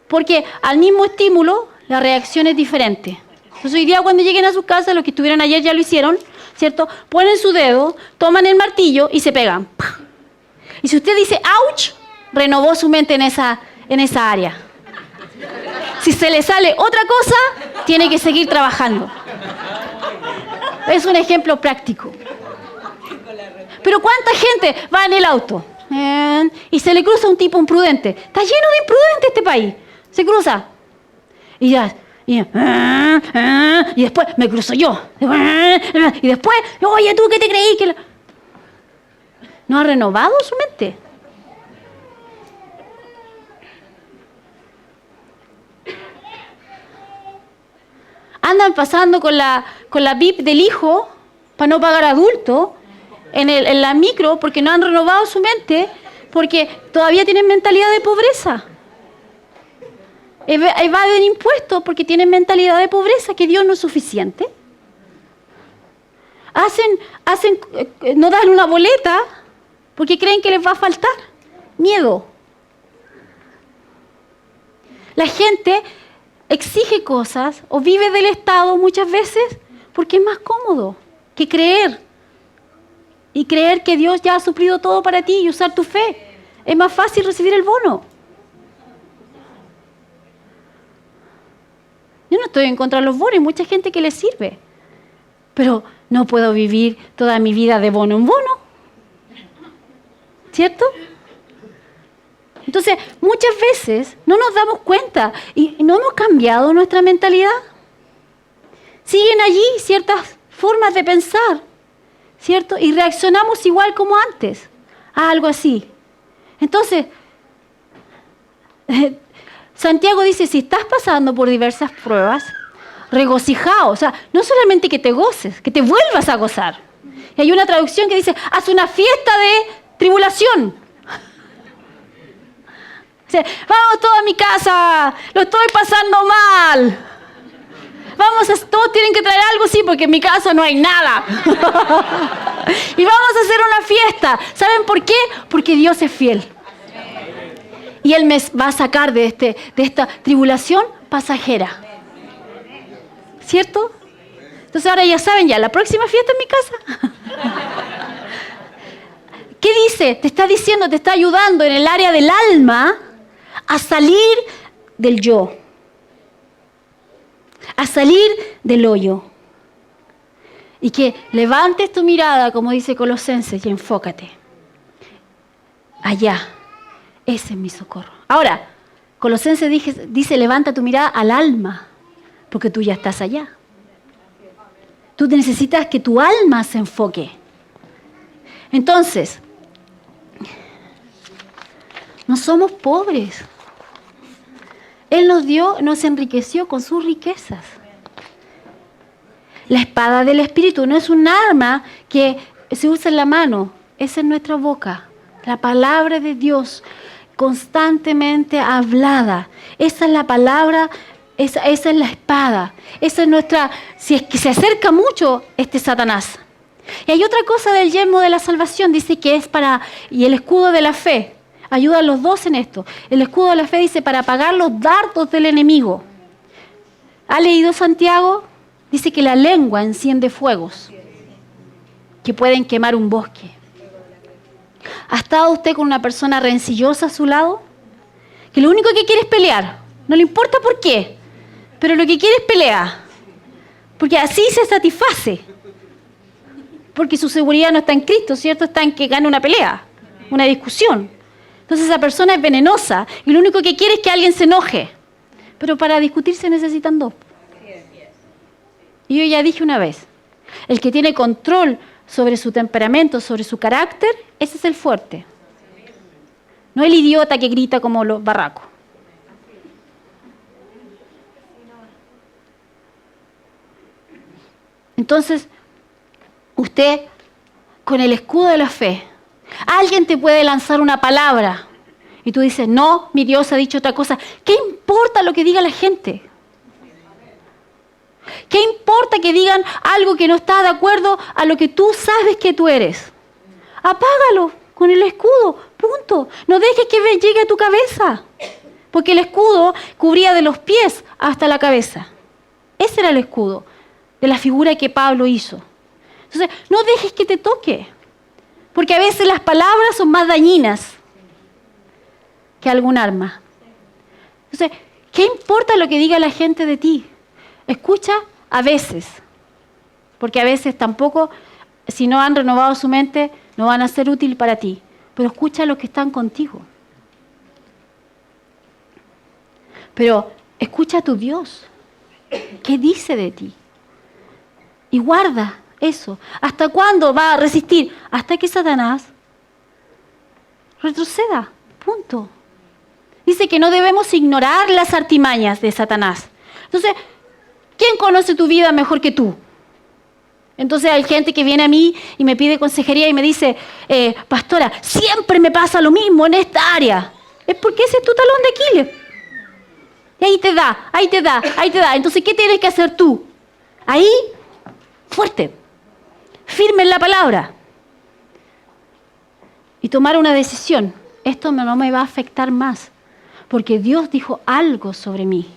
Porque al mismo estímulo, la reacción es diferente. Entonces, hoy día cuando lleguen a su casa, los que estuvieron ayer ya lo hicieron, ¿cierto? Ponen su dedo, toman el martillo y se pegan. Y si usted dice, ¡ouch!, renovó su mente en esa área. Si se le sale otra cosa, tiene que seguir trabajando. Es un ejemplo práctico. Pero ¿cuánta gente va en el auto? Y se le cruza un tipo imprudente. Está lleno de imprudentes este país. Se cruza. Y después me cruzo yo. Y después, oye, ¿tú qué te creí? ¿No ha renovado su mente? Andan pasando con la VIP del hijo para no pagar adulto en la micro porque no han renovado su mente, porque todavía tienen mentalidad de pobreza. Evaden impuestos porque tienen mentalidad de pobreza, que Dios no es suficiente. No dan una boleta porque creen que les va a faltar. Miedo. La gente exige cosas o vive del Estado muchas veces porque es más cómodo que creer. Y creer que Dios ya ha suplido todo para ti y usar tu fe. Es más fácil recibir el bono. Yo no estoy en contra de los bonos, hay mucha gente que les sirve. Pero no puedo vivir toda mi vida de bono en bono. ¿Cierto? Entonces, muchas veces no nos damos cuenta y no hemos cambiado nuestra mentalidad. Siguen allí ciertas formas de pensar, ¿cierto? Y reaccionamos igual como antes a algo así. Entonces, Santiago dice, si estás pasando por diversas pruebas, regocijado, o sea, no solamente que te goces, que te vuelvas a gozar. Y hay una traducción que dice, haz una fiesta de tribulación. O sea, vamos todos a mi casa, lo estoy pasando mal. Todos tienen que traer algo, sí, porque en mi casa no hay nada. Y vamos a hacer una fiesta. ¿Saben por qué? Porque Dios es fiel. Y Él me va a sacar de esta tribulación pasajera. ¿Cierto? Entonces ahora ya saben, la próxima fiesta en mi casa. ¿Qué dice? Te está diciendo, te está ayudando en el área del alma a salir del yo. A salir del hoyo. Y que levantes tu mirada, como dice Colosenses, y enfócate. Allá. Ese es mi socorro. Ahora, Colosenses dice, levanta tu mirada al alma, porque tú ya estás allá. Tú necesitas que tu alma se enfoque. Entonces, no somos pobres. Él nos enriqueció con sus riquezas. La espada del Espíritu no es un arma que se usa en la mano, es en nuestra boca. La palabra de Dios constantemente hablada. Esa es la palabra, esa es la espada. Esa es nuestra, si es que se acerca mucho Satanás. Y hay otra cosa del yelmo de la salvación, dice que es y el escudo de la fe. Ayudan los dos en esto. El escudo de la fe dice para apagar los dardos del enemigo. ¿Ha leído Santiago? Dice que la lengua enciende fuegos que pueden quemar un bosque. ¿Ha estado usted con una persona rencillosa a su lado? Que lo único que quiere es pelear. No le importa por qué, pero lo que quiere es pelear. Porque así se satisface. Porque su seguridad no está en Cristo, ¿cierto? Está en que gane una pelea, una discusión. Entonces esa persona es venenosa y lo único que quiere es que alguien se enoje. Pero para discutir se necesitan dos. Y yo ya dije una vez, el que tiene control sobre su temperamento, sobre su carácter, ese es el fuerte. No el idiota que grita como los barracos. Entonces, usted, con el escudo de la fe, alguien te puede lanzar una palabra y tú dices, no, mi Dios ha dicho otra cosa. ¿Qué importa lo que diga la gente? ¿Qué importa que digan algo que no está de acuerdo a lo que tú sabes que tú eres? Apágalo con el escudo, punto. No dejes que llegue a tu cabeza, porque el escudo cubría de los pies hasta la cabeza. Ese era el escudo de la figura que Pablo hizo. Entonces, no dejes que te toque, porque a veces las palabras son más dañinas que algún arma. Entonces, ¿qué importa lo que diga la gente de ti? Escucha a veces, porque a veces tampoco, si no han renovado su mente, no van a ser útiles para ti. Pero escucha a los que están contigo. Pero escucha a tu Dios. ¿Qué dice de ti? Y guarda eso. ¿Hasta cuándo va a resistir? Hasta que Satanás retroceda. Punto. Dice que no debemos ignorar las artimañas de Satanás. Entonces, ¿quién conoce tu vida mejor que tú? Entonces hay gente que viene a mí y me pide consejería y me dice, pastora, siempre me pasa lo mismo en esta área. Es porque ese es tu talón de Aquiles. Y ahí te da, ahí te da, ahí te da. Entonces, ¿qué tienes que hacer tú? Ahí, fuerte, firme en la palabra. Y tomar una decisión. Esto no me va a afectar más, porque Dios dijo algo sobre mí.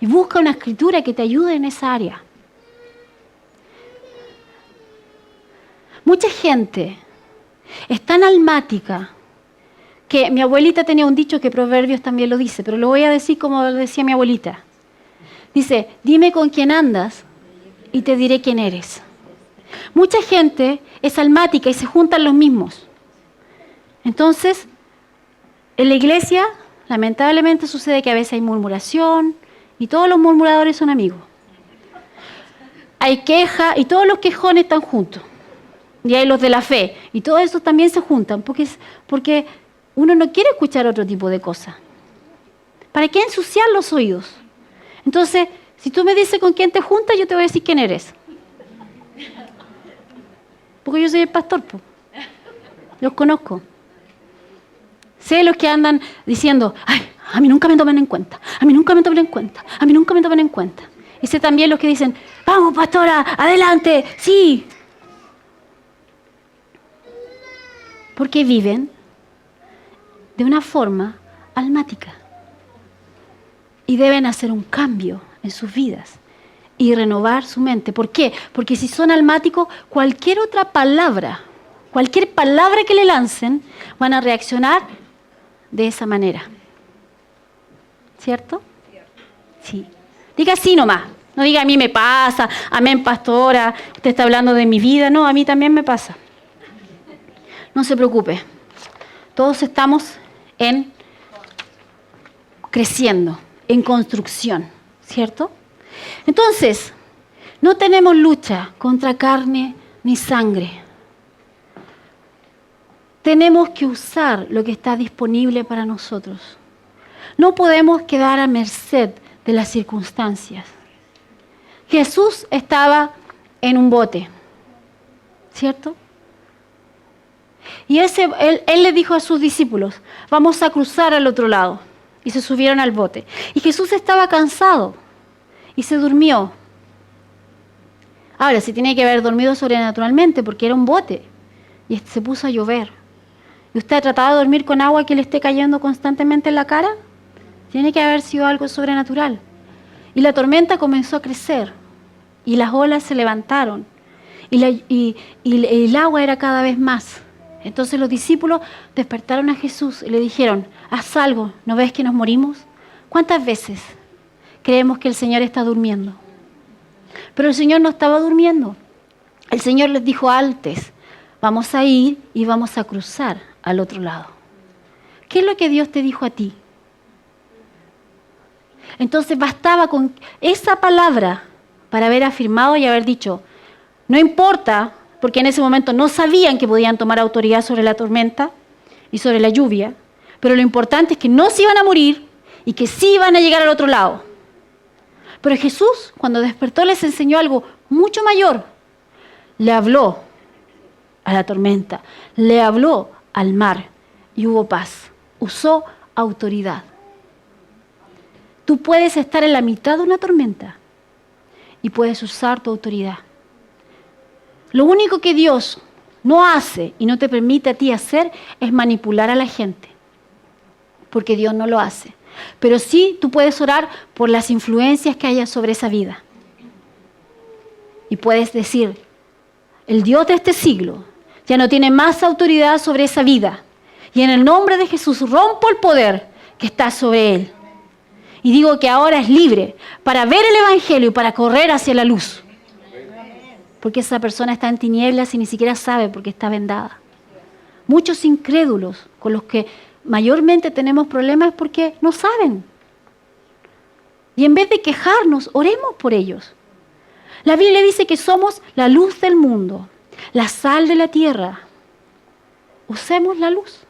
Y busca una escritura que te ayude en esa área. Mucha gente es tan almática que mi abuelita tenía un dicho que Proverbios también lo dice, pero lo voy a decir como lo decía mi abuelita. Dice, dime con quién andas y te diré quién eres. Mucha gente es almática y se juntan los mismos. Entonces, en la iglesia, lamentablemente sucede que a veces hay murmuración y todos los murmuradores son amigos. Hay queja y todos los quejones están juntos. Y hay los de la fe y todos esos también se juntan porque uno no quiere escuchar otro tipo de cosas. ¿Para qué ensuciar los oídos? Entonces, si tú me dices con quién te juntas, yo te voy a decir quién eres. Porque yo soy el pastor, po. Los conozco. Sé los que andan diciendo, ay, a mí nunca me toman en cuenta, a mí nunca me toman en cuenta, a mí nunca me toman en cuenta. Y sé también los que dicen, vamos pastora, adelante, sí. Porque viven de una forma almática. Y deben hacer un cambio en sus vidas y renovar su mente. ¿Por qué? Porque si son almáticos, cualquier otra palabra, cualquier palabra que le lancen, van a reaccionar de esa manera. ¿Cierto? Sí. Diga sí nomás. No diga a mí me pasa, amén pastora, usted está hablando de mi vida. No, a mí también me pasa. No se preocupe. Todos estamos creciendo, en construcción, ¿cierto? Entonces, no tenemos lucha contra carne ni sangre. Tenemos que usar lo que está disponible para nosotros. No podemos quedar a merced de las circunstancias. Jesús estaba en un bote, ¿cierto? Y él le dijo a sus discípulos, vamos a cruzar al otro lado. Y se subieron al bote. Y Jesús estaba cansado y se durmió. Ahora, se tiene que haber dormido sobrenaturalmente porque era un bote y se puso a llover. ¿Y usted ha tratado de dormir con agua que le esté cayendo constantemente en la cara? Tiene que haber sido algo sobrenatural. Y la tormenta comenzó a crecer y las olas se levantaron y el agua era cada vez más. Entonces los discípulos despertaron a Jesús y le dijeron, haz algo, ¿no ves que nos morimos? ¿Cuántas veces creemos que el Señor está durmiendo? Pero el Señor no estaba durmiendo. El Señor les dijo antes, vamos a ir y vamos a cruzar al otro lado. ¿Qué es lo que Dios te dijo a ti? Entonces bastaba con esa palabra para haber afirmado y haber dicho, no importa, porque en ese momento no sabían que podían tomar autoridad sobre la tormenta y sobre la lluvia, pero lo importante es que no se iban a morir y que sí iban a llegar al otro lado. Pero Jesús, cuando despertó, les enseñó algo mucho mayor. Le habló a la tormenta, le habló al mar y hubo paz. Usó autoridad. Tú puedes estar en la mitad de una tormenta y puedes usar tu autoridad. Lo único que Dios no hace y no te permite a ti hacer es manipular a la gente, porque Dios no lo hace. Pero sí tú puedes orar por las influencias que haya sobre esa vida. Y puedes decir, el Dios de este siglo ya no tiene más autoridad sobre esa vida. Y en el nombre de Jesús rompo el poder que está sobre él. Y digo que ahora es libre para ver el Evangelio y para correr hacia la luz. Porque esa persona está en tinieblas y ni siquiera sabe porque está vendada. Muchos incrédulos con los que mayormente tenemos problemas es porque no saben. Y en vez de quejarnos, oremos por ellos. La Biblia dice que somos la luz del mundo, la sal de la tierra. Usemos la luz.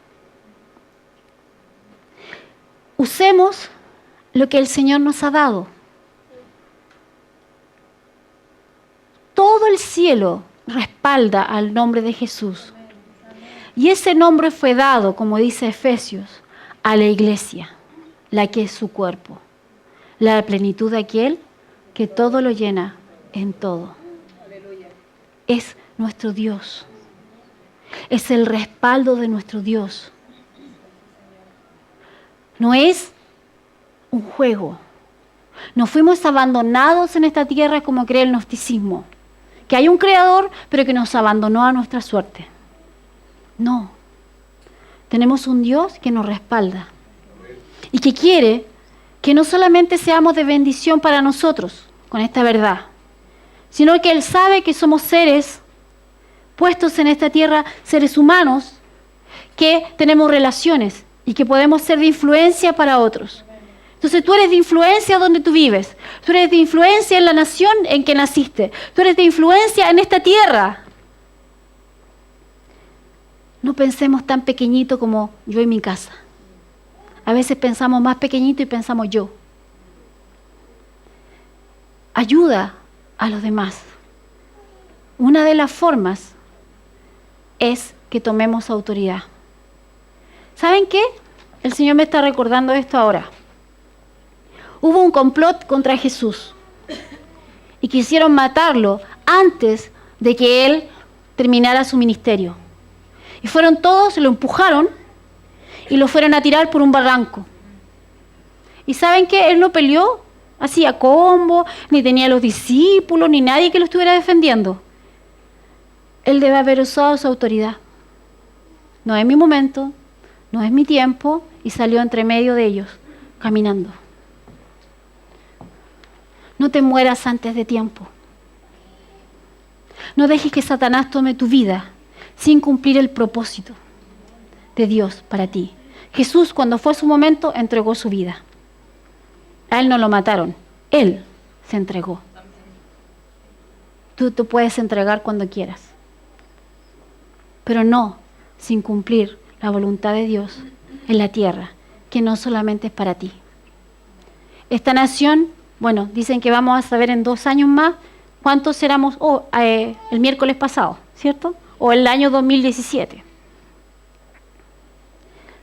Usemos lo que el Señor nos ha dado. Todo el cielo respalda al nombre de Jesús. Y ese nombre fue dado, como dice Efesios, a la iglesia, la que es su cuerpo. La plenitud de aquel que todo lo llena en todo. Es nuestro Dios. Es el respaldo de nuestro Dios. No es un juego. No fuimos abandonados en esta tierra como cree el gnosticismo. Que hay un creador, pero que nos abandonó a nuestra suerte. No. Tenemos un Dios que nos respalda. Y que quiere que no solamente seamos de bendición para nosotros con esta verdad, sino que Él sabe que somos seres puestos en esta tierra, seres humanos, que tenemos relaciones y que podemos ser de influencia para otros. Entonces tú eres de influencia donde tú vives, tú eres de influencia en la nación en que naciste, tú eres de influencia en esta tierra. No pensemos tan pequeñito como yo en mi casa. A veces pensamos más pequeñito y pensamos yo. Ayuda a los demás. Una de las formas es que tomemos autoridad. ¿Saben qué? El Señor me está recordando esto ahora. Hubo un complot contra Jesús y quisieron matarlo antes de que Él terminara su ministerio. Y fueron todos, lo empujaron y lo fueron a tirar por un barranco. ¿Y saben qué? Él no peleó así a combo, ni tenía los discípulos, ni nadie que lo estuviera defendiendo. Él debe haber usado su autoridad. No es mi momento, no es mi tiempo, y salió entre medio de ellos, caminando. No te mueras antes de tiempo. No dejes que Satanás tome tu vida sin cumplir el propósito de Dios para ti. Jesús, cuando fue su momento, entregó su vida. A Él no lo mataron, Él se entregó. Tú te puedes entregar cuando quieras, pero no sin cumplir la voluntad de Dios en la tierra, que no solamente es para ti. Esta nación, bueno, dicen que vamos a saber en 2 años más cuántos éramos el miércoles pasado, ¿cierto? O el año 2017.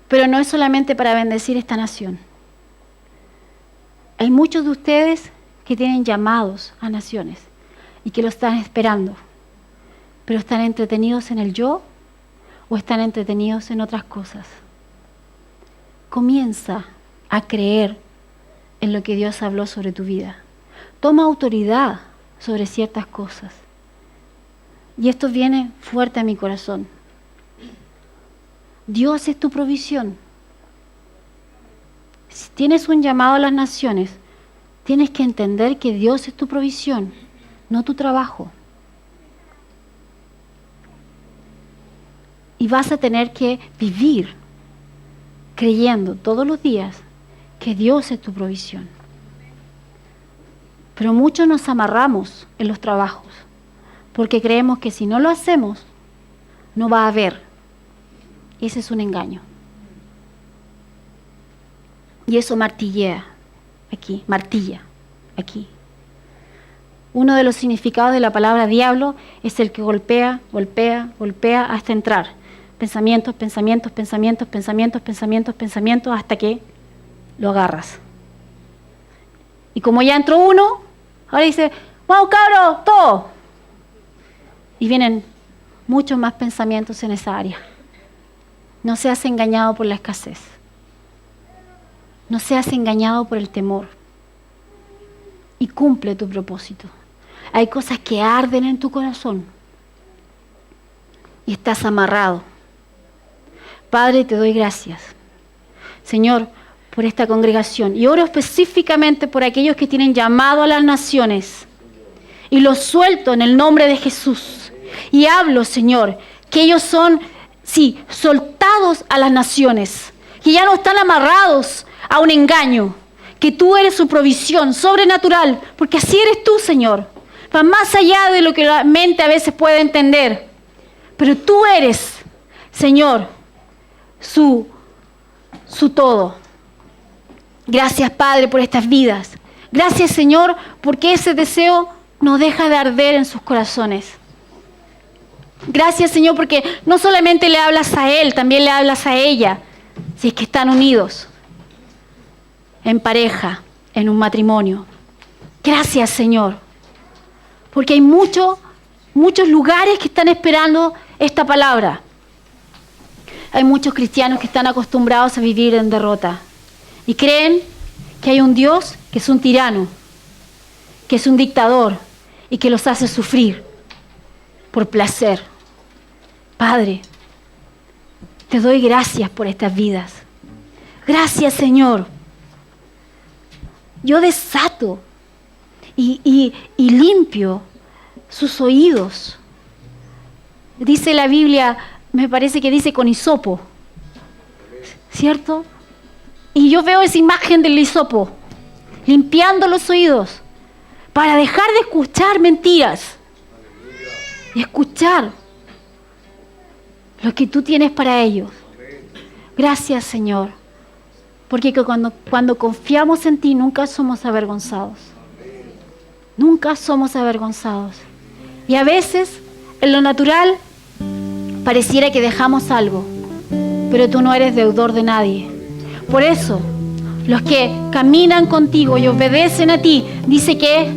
Pero no es solamente para bendecir esta nación. Hay muchos de ustedes que tienen llamados a naciones y que lo están esperando, pero están entretenidos en el yo o están entretenidos en otras cosas. Comienza a creer en lo que Dios habló sobre tu vida. Toma autoridad sobre ciertas cosas. Y esto viene fuerte a mi corazón. Dios es tu provisión. Si tienes un llamado a las naciones, tienes que entender que Dios es tu provisión, no tu trabajo. Y vas a tener que vivir creyendo todos los días que Dios es tu provisión. Pero muchos nos amarramos en los trabajos porque creemos que si no lo hacemos, no va a haber. Ese es un engaño. Y eso martilla aquí. Uno de los significados de la palabra diablo es el que golpea hasta entrar. Pensamientos, hasta que lo agarras. Y como ya entró uno, ahora dice, ¡vamos cabros, todo! Y vienen muchos más pensamientos en esa área. No seas engañado por la escasez. No seas engañado por el temor. Y cumple tu propósito. Hay cosas que arden en tu corazón. Y estás amarrado. Padre, te doy gracias, Señor, por esta congregación. Y oro específicamente por aquellos que tienen llamado a las naciones. Y los suelto en el nombre de Jesús. Y hablo, Señor, que ellos son, soltados a las naciones. Que ya no están amarrados a un engaño. Que tú eres su provisión sobrenatural. Porque así eres tú, Señor. Va más allá de lo que la mente a veces puede entender. Pero tú eres, Señor, su todo. Gracias, Padre, por estas vidas. Gracias, Señor, porque ese deseo no deja de arder en sus corazones. Gracias, Señor, porque no solamente le hablas a él, también le hablas a ella, si es que están unidos en pareja, en un matrimonio. Gracias, Señor, porque hay muchos lugares que están esperando esta palabra. Hay muchos cristianos que están acostumbrados a vivir en derrota y creen que hay un Dios que es un tirano, que es un dictador y que los hace sufrir por placer. Padre, te doy gracias por estas vidas. Gracias, Señor. Yo desato y limpio sus oídos. Dice la Biblia, me parece que dice con hisopo, ¿cierto? Y yo veo esa imagen del hisopo, limpiando los oídos, para dejar de escuchar mentiras y escuchar lo que tú tienes para ellos. Gracias, Señor, porque cuando confiamos en ti nunca somos avergonzados. Nunca somos avergonzados. Y a veces, en lo natural, pareciera que dejamos algo, pero tú no eres deudor de nadie. Por eso, los que caminan contigo y obedecen a ti, dice que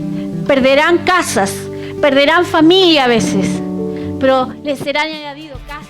perderán casas, perderán familia a veces, pero les serán añadido casas.